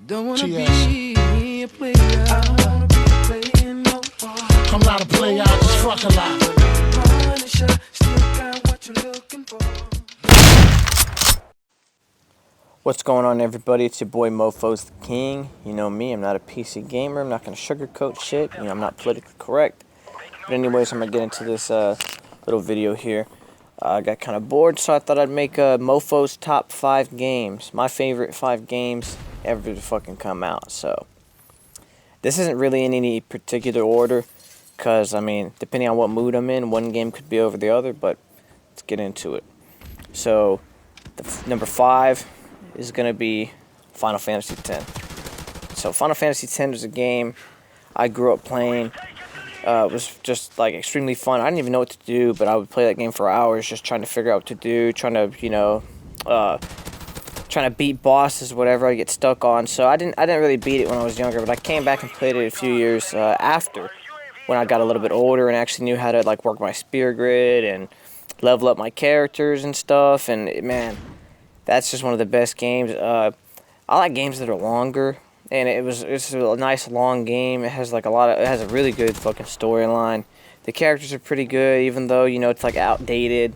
Don't wanna be a player. I don't wanna be playing no more. I'm not a player, I just fuck a lot. Punisher, still got what you're looking for. What's going on, everybody? It's your boy Mofos the King. You know me, I'm not a PC gamer. I'm not going to sugarcoat shit. You know, I'm not politically correct. But anyways, I'm going to get into this little video here. I got kind of bored, so I thought I'd make a Mofos top 5 games. My favorite 5 games ever to fucking come out. So, this isn't really in any particular order. Because, I mean, depending on what mood I'm in, one game could be over the other. But, let's get into it. So, number 5 is going to be Final Fantasy X. So Final Fantasy X was a game I grew up playing. It was just like extremely fun. I didn't even know what to do, but I would play that game for hours just trying to figure out what to do, trying to, trying to beat bosses, whatever I get stuck on. So I didn't really beat it when I was younger, but I came back and played it a few years after, when I got a little bit older and actually knew how to like work my spear grid and level up my characters and stuff. And man, that's just one of the best games. I like games that are longer, and it's a nice long game. It has like it has a really good fucking storyline. The characters are pretty good, even though it's like outdated.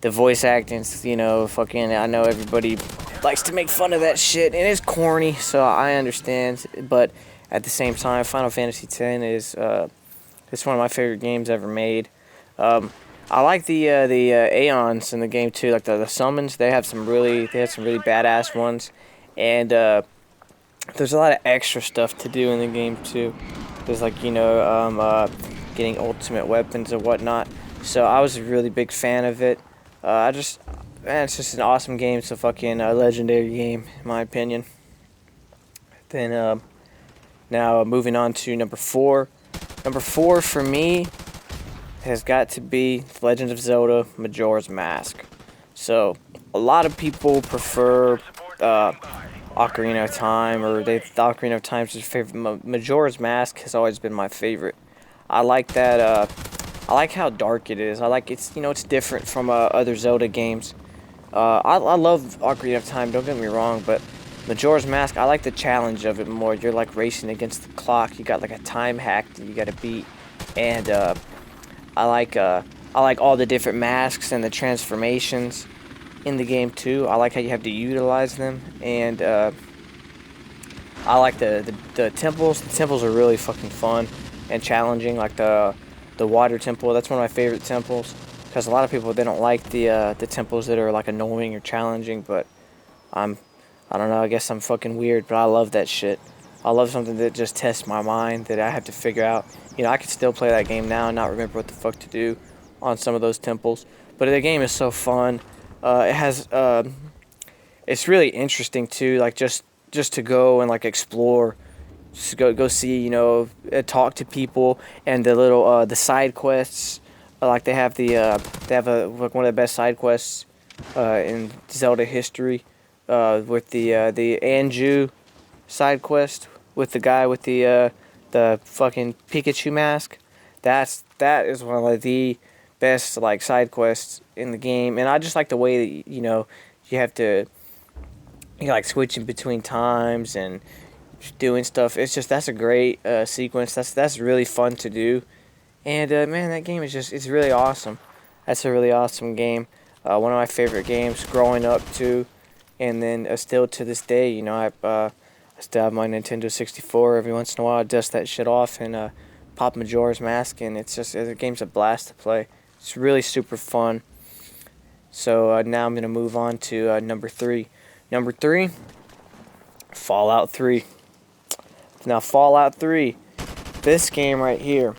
The voice acting's fucking. I know everybody likes to make fun of that shit, and it's corny, so I understand. But at the same time, Final Fantasy X is it's one of my favorite games ever made. I like the Aeons in the game too, like the summons. They have some really badass ones, and there's a lot of extra stuff to do in the game too. There's like getting ultimate weapons and whatnot. So I was a really big fan of it. It's just an awesome game. It's a fucking legendary game in my opinion. Then now moving on to number 4. Number 4 for me has got to be The Legend of Zelda Majora's Mask. So, a lot of people prefer Ocarina of Time, or Ocarina of Time is their favorite. Majora's Mask has always been my favorite. I like that, I like how dark it is. I like it's different from other Zelda games. I love Ocarina of Time, don't get me wrong, but Majora's Mask, I like the challenge of it more. You're like racing against the clock. You got like a time hack that you gotta beat, and I like all the different masks and the transformations in the game too. I like how you have to utilize them, and I like the temples. The temples are really fucking fun and challenging. Like the water temple, that's one of my favorite temples, because a lot of people, they don't like the temples that are like annoying or challenging. But I don't know. I guess I'm fucking weird, but I love that shit. I love something that just tests my mind, that I have to figure out. I could still play that game now and not remember what the fuck to do on some of those temples. But the game is so fun. It has, it's really interesting too, like just to go and like explore, just go see, talk to people, and the little, the side quests. Like they have like one of the best side quests, in Zelda history, with the Anju side quest with the guy with the fucking Pikachu mask. That is one of like the best like side quests in the game, and I just like the way that you have to like switching between times and doing stuff. It's just, that's a great sequence. That's really fun to do, and man, that game is it's really awesome. That's a really awesome game. One of my favorite games growing up too, and then still to this day. I still have my Nintendo 64. Every once in a while, I dust that shit off and pop Majora's Mask, and the game's a blast to play. It's really super fun. So now I'm going to move on to number 3. Number 3, Fallout 3. Now, Fallout 3, this game right here,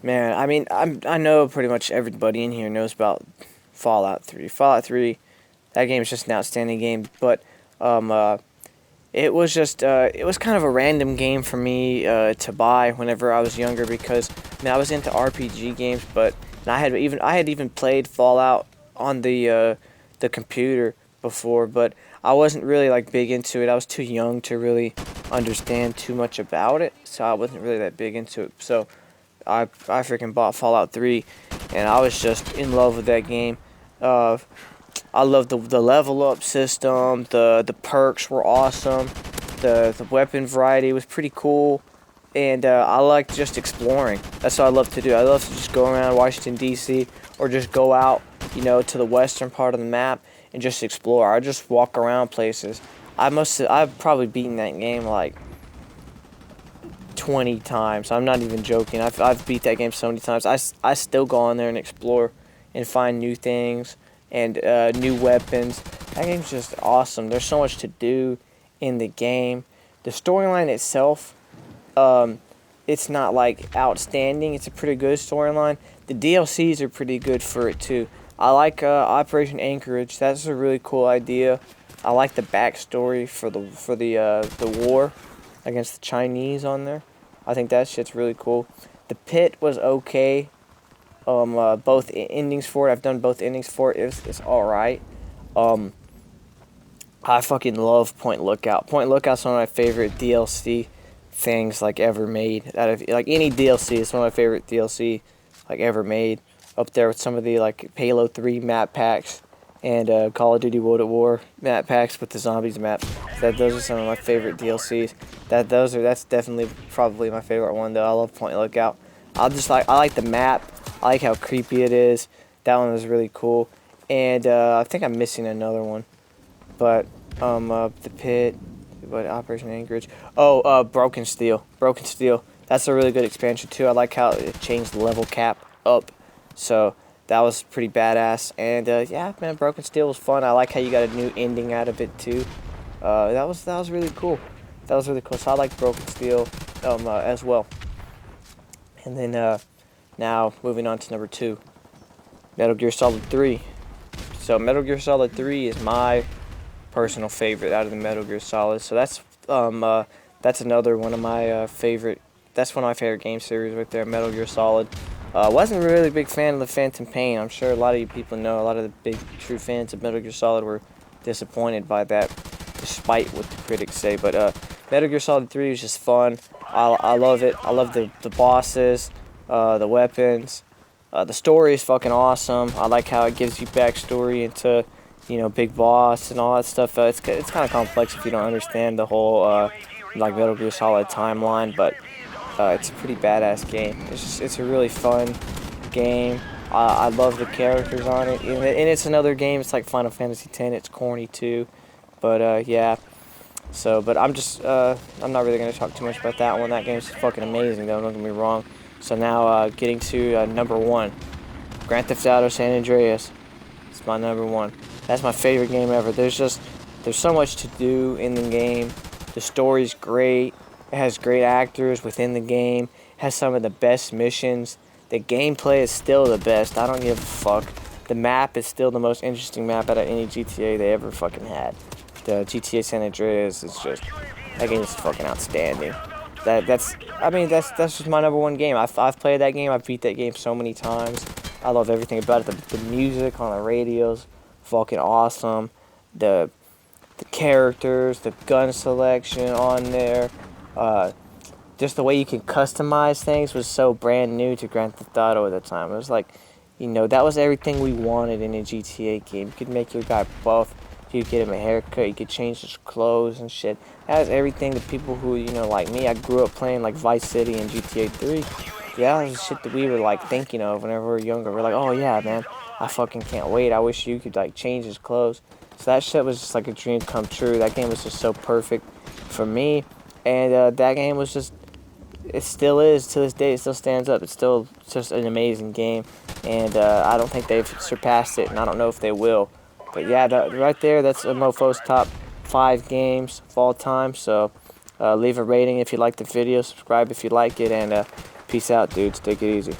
man, I mean, I know pretty much everybody in here knows about Fallout 3. Fallout 3, that game is just an outstanding game, but it was just, it was kind of a random game for me to buy whenever I was younger, because I was into RPG games, but I had even played Fallout on the computer before, but I wasn't really like big into it. I was too young to really understand too much about it, so I wasn't really that big into it. So I freaking bought Fallout 3, and I was just in love with that game. I love the level up system. The perks were awesome. The weapon variety was pretty cool, and I liked just exploring. That's what I love to do. I love to just go around Washington D.C. or just go out, to the western part of the map and just explore. I just walk around places. I've probably beaten that game like 20 times. I'm not even joking. I've beat that game so many times. I still go on there and explore and find new things and new weapons. That game's just awesome. There's so much to do in the game. The storyline itself, it's not like outstanding. It's a pretty good storyline. The DLCs are pretty good for it too. I like Operation Anchorage. That's a really cool idea. I like the backstory for the war against the Chinese on there. I think that shit's really cool. The Pit was okay. Both endings for it. I've done both endings for it. It's all right. I fucking love Point Lookout. Point Lookout's one of my favorite DLC things like ever made. Out of like any DLC, it's one of my favorite DLC like ever made. Up there with some of the like Halo 3 map packs and Call of Duty World at War map packs with the zombies maps. Those are some of my favorite DLCs. That's definitely probably my favorite one though. I love Point Lookout. I like the map. I like how creepy it is. That one was really cool. And I think I'm missing another one. But the Pit, but Operation Anchorage. Oh, Broken Steel. Broken Steel. That's a really good expansion too. I like how it changed the level cap up. So that was pretty badass. And yeah, man, Broken Steel was fun. I like how you got a new ending out of it too. That was really cool. That was really cool. So I like Broken Steel as well. And then now moving on to number 2, Metal Gear Solid 3. So Metal Gear Solid 3 is my personal favorite out of the Metal Gear Solid. So that's another one of my favorite. That's one of my favorite game series right there, Metal Gear Solid. Wasn't really a big fan of the Phantom Pain. I'm sure a lot of you people know. A lot of the big true fans of Metal Gear Solid were disappointed by that, despite what the critics say. But Metal Gear Solid 3 is just fun. I love it. I love the bosses, the weapons. The story is fucking awesome. I like how it gives you backstory into, Big Boss and all that stuff. It's kind of complex if you don't understand the whole like Metal Gear Solid timeline, but it's a pretty badass game. It's a really fun game. I love the characters on it, and it's another game. It's like Final Fantasy X. It's corny too, but yeah. So, but I'm not really gonna talk too much about that one. That game's fucking amazing, though. Don't get me wrong. So now getting to number 1, Grand Theft Auto San Andreas. It's my number 1. That's my favorite game ever. There's so much to do in the game. The story's great. It has great actors within the game. It has some of the best missions. The gameplay is still the best. I don't give a fuck. The map is still the most interesting map out of any GTA they ever fucking had. The GTA San Andreas is just, that game is fucking outstanding. That's just my number 1 game. I've played that game. I've beat that game so many times. I love everything about it. The music on the radios, fucking awesome. The characters, the gun selection on there, just the way you can customize things was so brand new to Grand Theft Auto at the time. It was like, that was everything we wanted in a GTA game. You could make your guy buff. You could get him a haircut. You could change his clothes and shit. That was everything the people who, like me, I grew up playing like Vice City and GTA 3. Yeah, that was the shit that we were like thinking of whenever we were younger. We're like, oh yeah, man, I fucking can't wait. I wish you could like change his clothes. So that shit was just like a dream come true. That game was just so perfect for me. And that game was just, it still is to this day. It still stands up. It's still just an amazing game. And I don't think they've surpassed it, and I don't know if they will. But yeah, right there, that's a Mofo's top 5 games of all time. So leave a rating if you like the video, subscribe if you like it, and peace out, dudes. Take it easy.